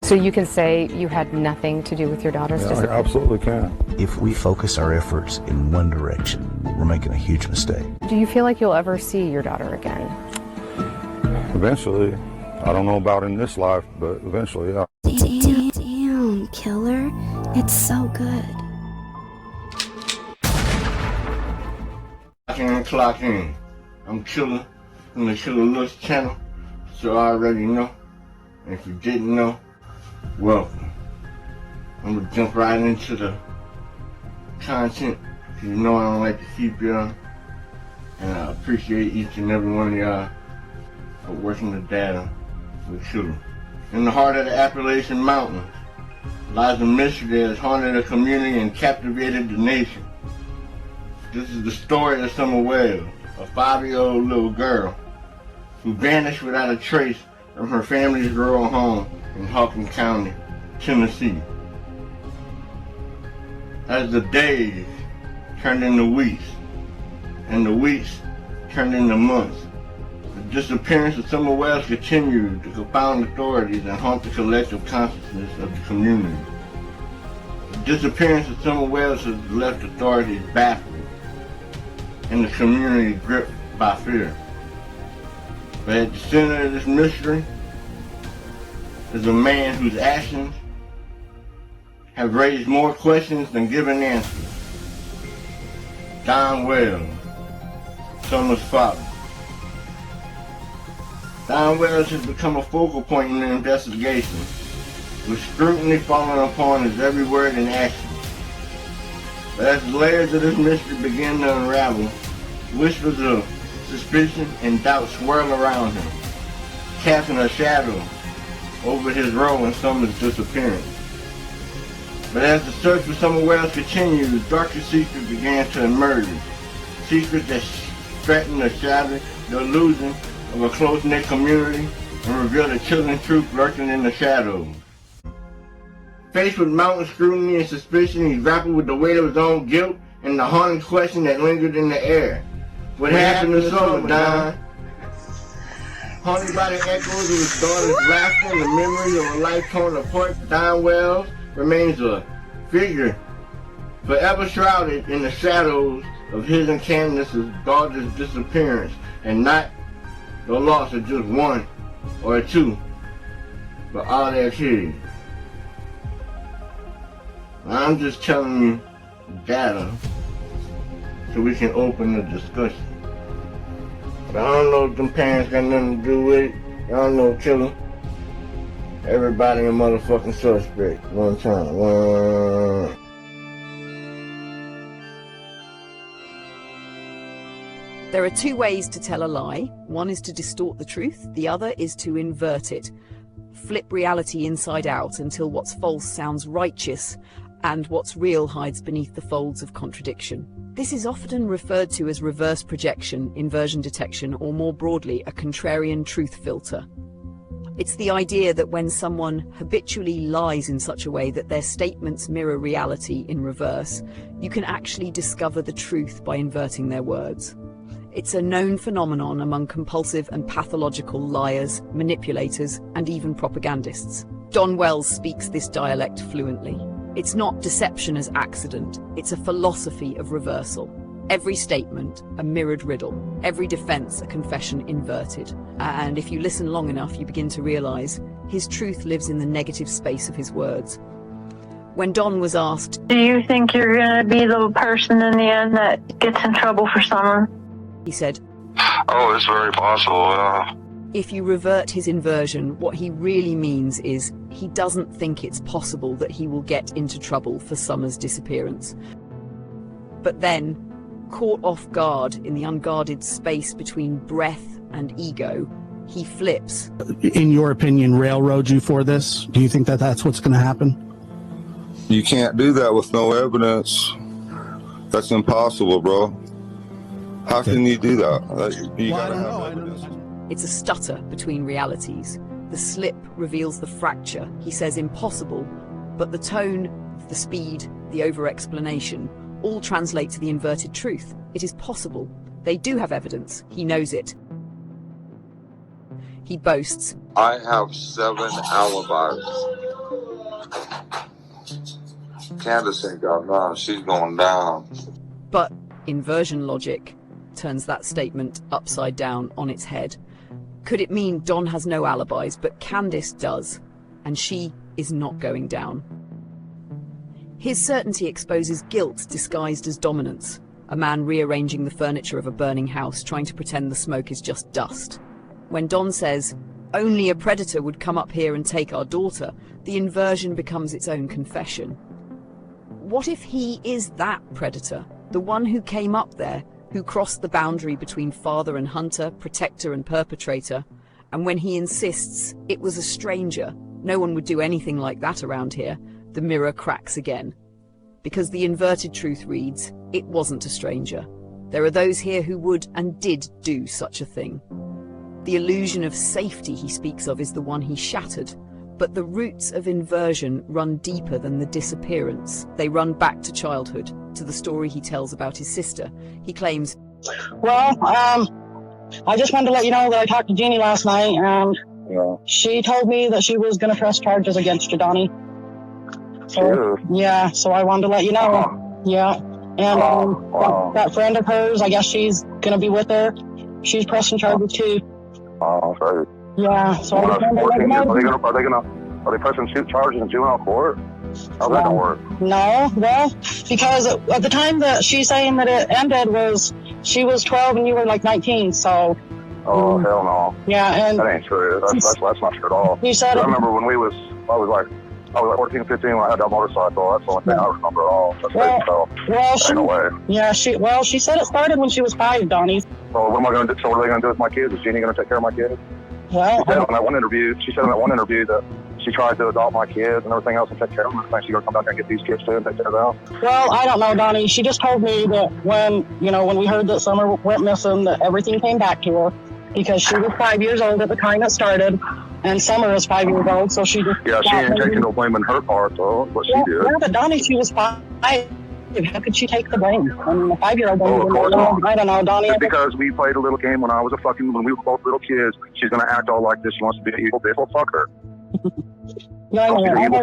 So you can say you had nothing to do with your daughter's disappearance? I absolutely can. If we focus our efforts in one direction, we're making a huge mistake. Do you feel like you'll ever see your daughter again? Eventually. I don't know about in this life, but eventually, yeah. Damn, killer. It's so good. Clock in. I'm Killer from the Killer Looks channel, so I already know. And if you didn't know, welcome. I'm gonna jump right into the content, because you know I don't like to keep y'all. And I appreciate each and every one of y'all for working the data with Killer. In the heart of the Appalachian Mountains lies a mystery that has haunted a community and captivated the nation. This is the story of Summer Wells, a 5-year-old little girl who vanished without a trace from her family's rural home in Hawkins County, Tennessee. As the days turned into weeks, and the weeks turned into months, the disappearance of Summer Wells continued to confound authorities and haunt the collective consciousness of the community. The disappearance of Summer Wells has left authorities baffled and the community gripped by fear. But at the center of this mystery is a man whose actions have raised more questions than given answers. Don Wells, Summer's father. Don Wells has become a focal point in the investigation, with scrutiny falling upon his every word and action. But as the layers of this mystery begin to unravel, whispers of suspicion and doubt swirl around him, casting a shadow over his role in Summer's disappearance. But as the search for Summer Wells continues, darker secrets began to emerge. Secrets that threaten to shatter the illusion of a close-knit community and reveal the chilling truth lurking in the shadows. Faced with mounting scrutiny and suspicion, he grappled with the weight of his own guilt and the haunting question that lingered in the air. What happened to Summer, Don? Haunted by the echoes of his daughter's laughter and the memories of a life torn apart, Don Wells remains a figure forever shrouded in the shadows of his and Candace's daughter's disappearance, and not the loss of just one or two, but all their kids. I'm just telling you data so we can open the discussion. But I don't know if them parents got nothing to do with it. I don't know, Killer. Everybody a motherfucking suspect. One time. One. There are two ways to tell a lie. One is to distort the truth. The other is to invert it. Flip reality inside out until what's false sounds righteous and what's real hides beneath the folds of contradiction. This is often referred to as reverse projection, inversion detection, or more broadly, a contrarian truth filter. It's the idea that when someone habitually lies in such a way that their statements mirror reality in reverse, you can actually discover the truth by inverting their words. It's a known phenomenon among compulsive and pathological liars, manipulators, and even propagandists. Don Wells speaks this dialect fluently. It's not deception as accident, it's a philosophy of reversal. Every statement, a mirrored riddle. Every defense, a confession inverted. And if you listen long enough, you begin to realize his truth lives in the negative space of his words. When Don was asked, "Do you think you're gonna be the person in the end that gets in trouble for Summer?" he said, "Oh, it's very possible, If you revert his inversion, what he really means is he doesn't think it's possible that he will get into trouble for Summer's disappearance. But then, caught off guard in the unguarded space between breath and ego, he flips. In your opinion, railroad you for this? Do you think that that's what's going to happen? You can't do that with no evidence. That's impossible, bro. How can you do that? You gotta have evidence. It's a stutter between realities. The slip reveals the fracture. He says impossible, but the tone, the speed, the over-explanation all translate to the inverted truth. It is possible. They do have evidence. He knows it. He boasts, I have 7 alibis. Candace ain't got none. She's going down. But inversion logic turns that statement upside down on its head. Could it mean Don has no alibis, but Candace does, and she is not going down? His certainty exposes guilt disguised as dominance, a man rearranging the furniture of a burning house, trying to pretend the smoke is just dust. When Don says, "Only a predator would come up here and take our daughter," the inversion becomes its own confession. What if he is that predator, the one who came up there, who crossed the boundary between father and hunter, protector and perpetrator, and when he insists it was a stranger, no one would do anything like that around here, the mirror cracks again. Because the inverted truth reads, it wasn't a stranger. There are those here who would and did do such a thing. The illusion of safety he speaks of is the one he shattered, but the roots of inversion run deeper than the disappearance. They run back to childhood, to the story he tells about his sister. He claims, Well, I just wanted to let you know that I talked to Jeannie last night, and she told me that she was going to press charges against you, Donnie. So, yeah, so I wanted to let you know. Yeah. And that friend of hers, I guess she's going to be with her. She's pressing charges too. Sorry. Yeah, so I just wanted to let you know. Are they pressing charges in juvenile court? How's that gonna work? No, well, because at the time that she's saying that it ended was, she was 12 and you were like 19, so. Oh, hell no. Yeah, and. That ain't true. That's not true at all. You said I remember when I was like 14, 15 when I had that motorcycle. That's the only thing I remember at all. That's no way. Yeah, she said it started when she was 5, Donnie. So what am I going to do? So what are they going to do with my kids? Is Jeannie going to take care of my kids? Well, she said in that one interview that she tried to adopt my kids and everything else and take care of them. I think she's going to come down there and get these kids too and take care of them. Well, I don't know, Donnie. She just told me that when we heard that Summer went missing, that everything came back to her because she was 5 years old at the time it started, and Summer is 5 years old, so she just... Yeah, she ain't taking no blame in her part, though, what she did. Yeah, but Donnie, she was 5. How could she take the blame? I mean, a 5-year-old don't even know. I don't know, Donnie. Just because we played a little game when we were both little kids, she's going to act all like this. She wants to be an evil bitch. Well, fuck her. Yeah, I know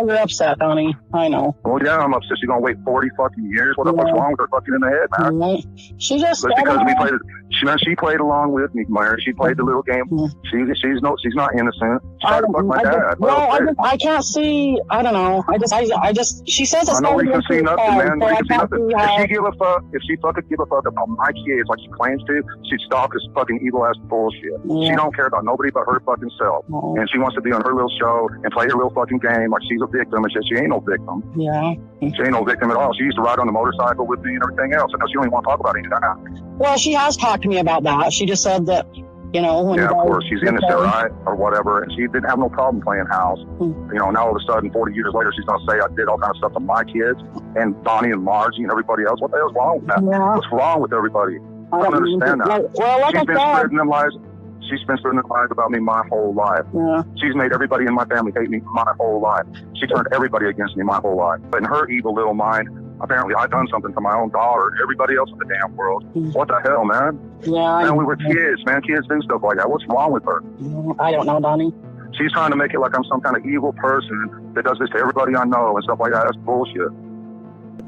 you're upset, Donnie. I know. Well, yeah, I'm upset. She's going to wait 40 fucking years. What the fuck's wrong with her fucking in the head, man? Right. She just... But because we played... She played along with me, Mary. She played the little game. She's not innocent. She tried to fuck my dad. I can't see. I don't know. I just. She says it's. I know we can see nothing, man. We can see nothing. If she fucking give a fuck about my kids like she claims to, she'd stop this fucking evil ass bullshit. She don't care about nobody but her fucking self, and she wants to be on her little show and play her little fucking game like she's a victim and shit. She ain't no victim. Yeah. She ain't no victim at all. She used to ride on the motorcycle with me and everything else. And she don't even want to talk about any of that. Well, she has talked to me about that. She just said that, when of course, she's innocent, right? Or whatever. And she didn't have no problem playing house. Now all of a sudden, 40 years later, she's going to say I did all kind of stuff to my kids and Donnie and Margie and everybody else. What the hell's wrong with that? Yeah. What's wrong with everybody? I don't understand that. She's been spreading them lies. She's been spreading lies about me my whole life. Yeah. She's made everybody in my family hate me my whole life. She turned everybody against me my whole life. But in her evil little mind, apparently I done something to my own daughter, everybody else in the damn world. What the hell, man? Yeah. Man, we were kids, man. Kids do stuff like that. What's wrong with her? I don't know, Donnie. She's trying to make it like I'm some kind of evil person that does this to everybody I know and stuff like that. That's bullshit.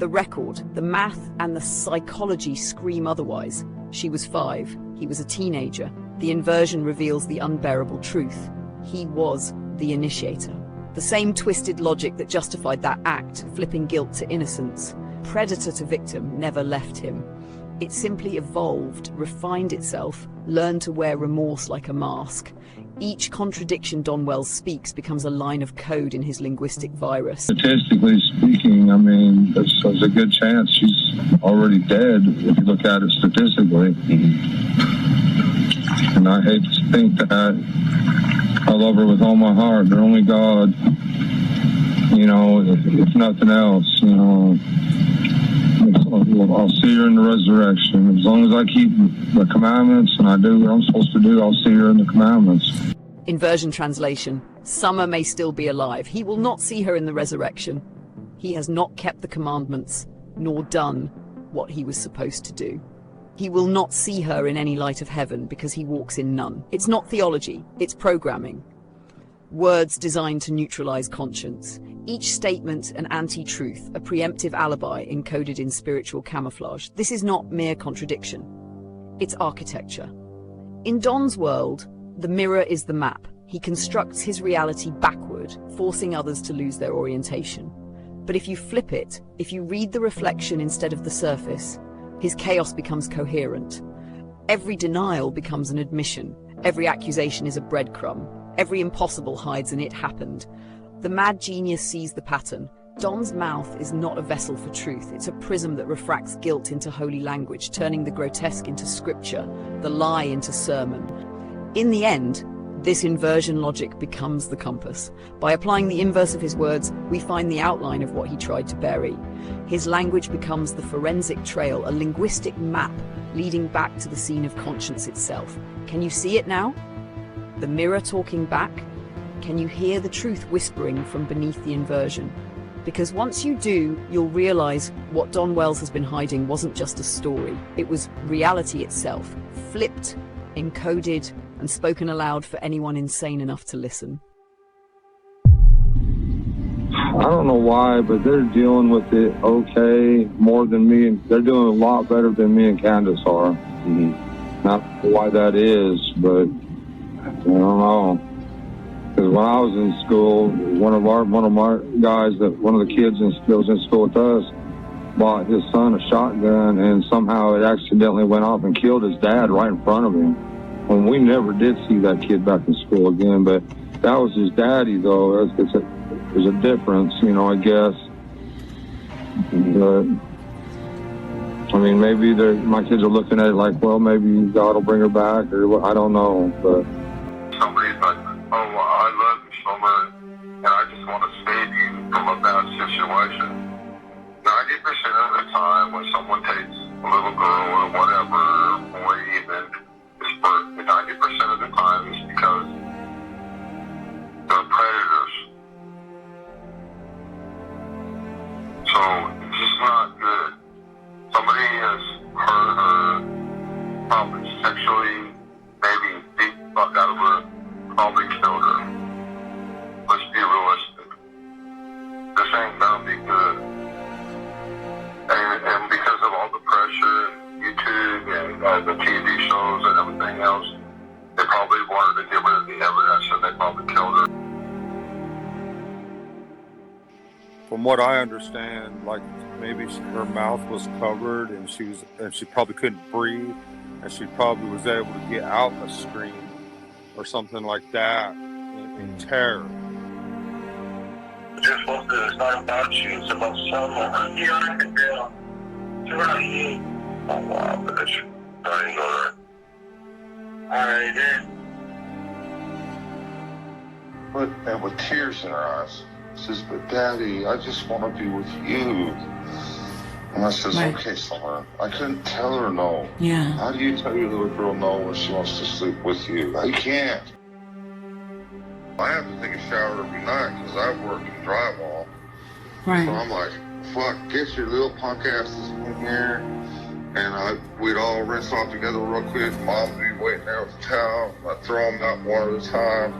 The record, the math, and the psychology scream otherwise. She was 5. He was a teenager. The inversion reveals the unbearable truth. He was the initiator. The same twisted logic that justified that act, flipping guilt to innocence, predator to victim, never left him. It simply evolved, refined itself, learned to wear remorse like a mask. Each contradiction Don Wells speaks becomes a line of code in his linguistic virus. Statistically speaking, I mean, there's a good chance she's already dead if you look at it statistically. And I hate to think that. I love her with all my heart, but only God, if nothing else, I'll see her in the resurrection. As long as I keep the commandments and I do what I'm supposed to do, I'll see her in the commandments. Inversion translation. Summer may still be alive. He will not see her in the resurrection. He has not kept the commandments, nor done what he was supposed to do. He will not see her in any light of heaven because he walks in none. It's not theology, it's programming. Words designed to neutralize conscience. Each statement an anti-truth, a preemptive alibi encoded in spiritual camouflage. This is not mere contradiction. It's architecture. In Don's world, the mirror is the map. He constructs his reality backward, forcing others to lose their orientation. But if you flip it, if you read the reflection instead of the surface, his chaos becomes coherent. Every denial becomes an admission. Every accusation is a breadcrumb. Every impossible hides an "it happened." The mad genius sees the pattern. Don's mouth is not a vessel for truth. It's a prism that refracts guilt into holy language, turning the grotesque into scripture, the lie into sermon. In the end, this inversion logic becomes the compass. By applying the inverse of his words, we find the outline of what he tried to bury. His language becomes the forensic trail, a linguistic map leading back to the scene of conscience itself. Can you see it now? The mirror talking back? Can you hear the truth whispering from beneath the inversion? Because once you do, you'll realize what Don Wells has been hiding wasn't just a story. It was reality itself, flipped, encoded, and spoken aloud for anyone insane enough to listen. I don't know why, but they're dealing with it okay more than me. And they're doing a lot better than me and Candace are. Not why that is, but I don't know. Because when I was in school, one of my guys, one of the kids that was in school with us, bought his son a shotgun, and somehow it accidentally went off and killed his dad right in front of him. And we never did see that kid back in school again, but that was his daddy, though. There's a difference, you know, I guess. But, I mean, maybe my kids are looking at it like, well, maybe God will bring her back, or I don't know. But Somebody's like, oh, I love you so much, and I just want to save you from a bad situation. 90% of the time when someone takes a little girl or whatever, or even this birth, 90% of the time is because they're predators. So it's just not good. Somebody has hurt her, probably sexually, maybe beat the fuck out of her, probably killed her. Let's be realistic. This ain't gonna be good. And because of all the pressure, YouTube and the TV shows and everything else, they probably wanted to get rid of the evidence, and they probably killed her. From what I understand, like maybe her mouth was covered and she probably couldn't breathe, and she probably was able to get out a scream or something like that in terror. Just what it's not about you, it's about someone. You don't have to feel. It's about you. Oh wow, bitch. I ain't know that. Alright then. And with tears in her eyes, says, but Daddy, I just want to be with you. And I says, right. Okay, Summer, I couldn't tell her no. Yeah. How do you tell your little girl no when she wants to sleep with you? I can't. I have to take a shower every night because I work in drywall. Right. So I'm like, fuck, get your little punk asses in here. And we'd all rinse off together real quick. Mom would be waiting there with the towel. I'd throw them out one at a time.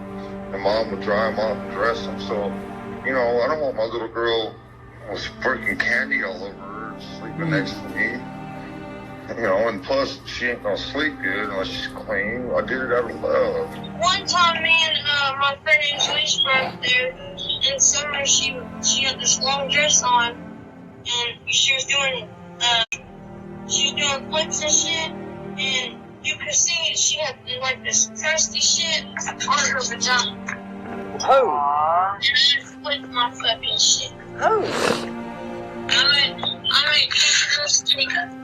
And Mom would dry them off and dress them. So, you know, I don't want my little girl with freaking candy all over her sleeping next to me. You know, and plus, she ain't gonna sleep good unless she's clean. I did it out of love. One time, me and my friend Angelique were up there. In summer, she had this long dress on, and she was doing flips and shit, and you could see she had like this crusty shit on her vagina. Oh. And I flipped my fucking shit. Oh. I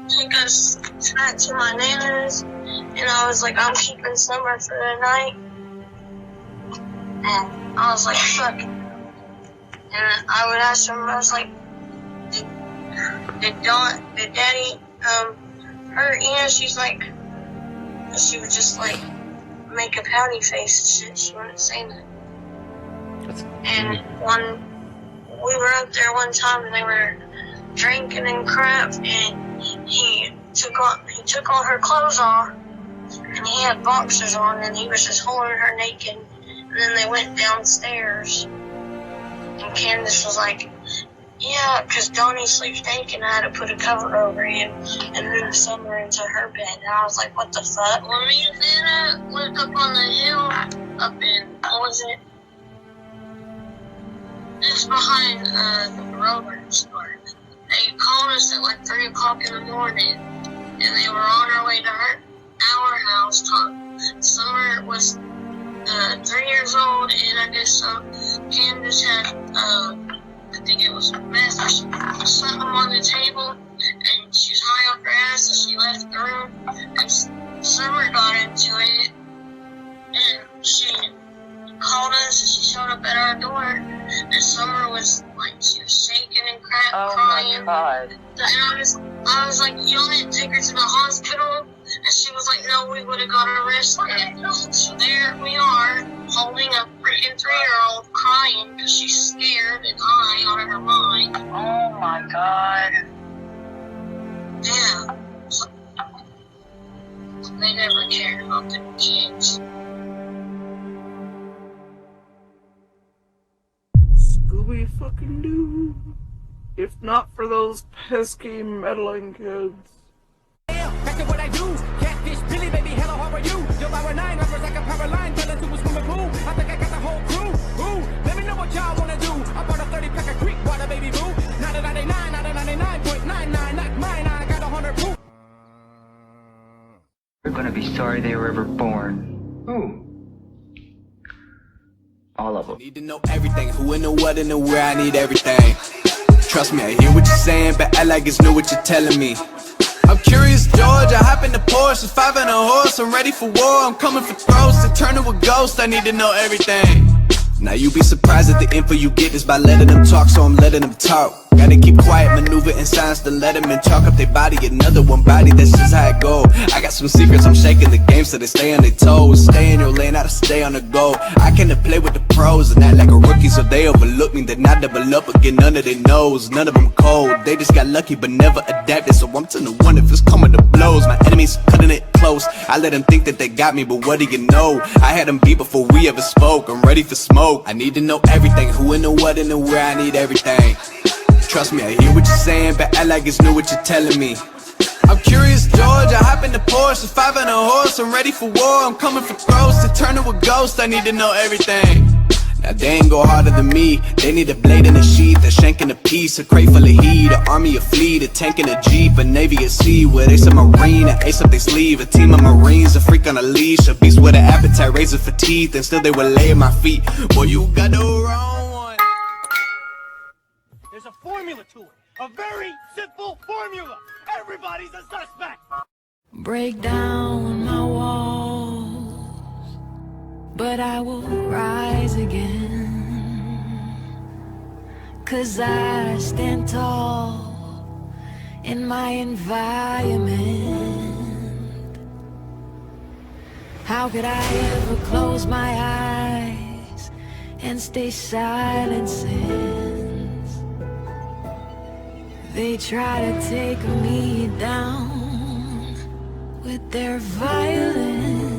take us back to my nana's, and I was like, I'm keeping Summer for the night. And I was like, fuck. And I would ask him, I was like, did Daddy hurt you? She's like, she would just like make a pouty face and shit. She wouldn't say nothing. And we were up there one time and they were drinking and crap, and he took all her clothes off, and he had boxers on, and he was just holding her naked. And then they went downstairs, And Candace was like, yeah, because Donnie sleeps naked and I had to put a cover over him and move Summer into her bed. And I was like, what the fuck? When me and Vanna went up on the hill up in, what was it? It's behind the Rogersville. They called us at like 3 o'clock in the morning and they were on our way to our house. Summer was 3 years old and I guess Candace had I think it was meth or something on the table, and she was high off her ass, and she left the room, and Summer got into it, and she called us, and she showed up at our door, and Summer was, like, she was shaking and crying. Oh my God. And I was like, you don't need to take her to the hospital, and she was like, no, we would have got arrested. So there we are, holding a freaking 3-year-old crying because she's scared and high out of her mind. Oh my God. Yeah. They never cared about the kids. Scooby fucking doo. If not for those pesky meddling kids. Back to what I do. Catfish, Billy, baby, hello, how are you? Yo, I 9 rappers like a power line, fell into a swimming pool. I think I got the whole crew. Ooh, let me know what y'all wanna do. I bought a 30-pack of Creek water, baby boo. Not a 99, not a 99.99, not mine. I got 100 proof. They're gonna be sorry they were ever born. Who? All of them. Need to know everything. Who and the what and the where. I need everything. Trust me, I hear what you're saying, but I like it's new what you're telling me. I'm curious, George. I hop in the Porsche, 5 and a horse. I'm ready for war. I'm coming for throats to turn to a ghost. I need to know everything. Now you be surprised at the info you get is by letting them talk, so I'm letting them talk. Gotta keep quiet, maneuver in silence to let them in. Talk up their body, another one body, that's just how it go. I got some secrets, I'm shaking the game so they stay on their toes. Stay in your lane, I to stay on the go. I can't play with the pros and act like a rookie, so they overlook me. Then I double up again, none of their knows. None of them cold, they just got lucky but never adapted. So I'm to the one if it's coming to blows. My enemies cutting it close. I let them think that they got me, but what do you know? I had them beat before we ever spoke. I'm ready for smoke. I need to know everything, who and the what and the where. I need everything. Trust me, I hear what you're saying, but I like it's new what you're telling me. I'm curious, George. I hop in the Porsche, 5 and a horse. I'm ready for war. I'm coming for throats to turn to a ghost. I need to know everything. Now they ain't go harder than me. They need a blade in a sheath, a shank in a piece, a crate full of heat, an army, a fleet, a tank in a jeep, a navy at sea with ace a marine, an ace up they sleeve, a team of marines, a freak on a leash, a beast with an appetite, razor for teeth, and still they would lay at my feet. Boy, you got the wrong one. There's a formula to it, a very simple formula. Everybody's a suspect. Break down my walls, but I will rise again. 'Cause I stand tall in my environment. How could I ever close my eyes and stay silent since they try to take me down with their violence?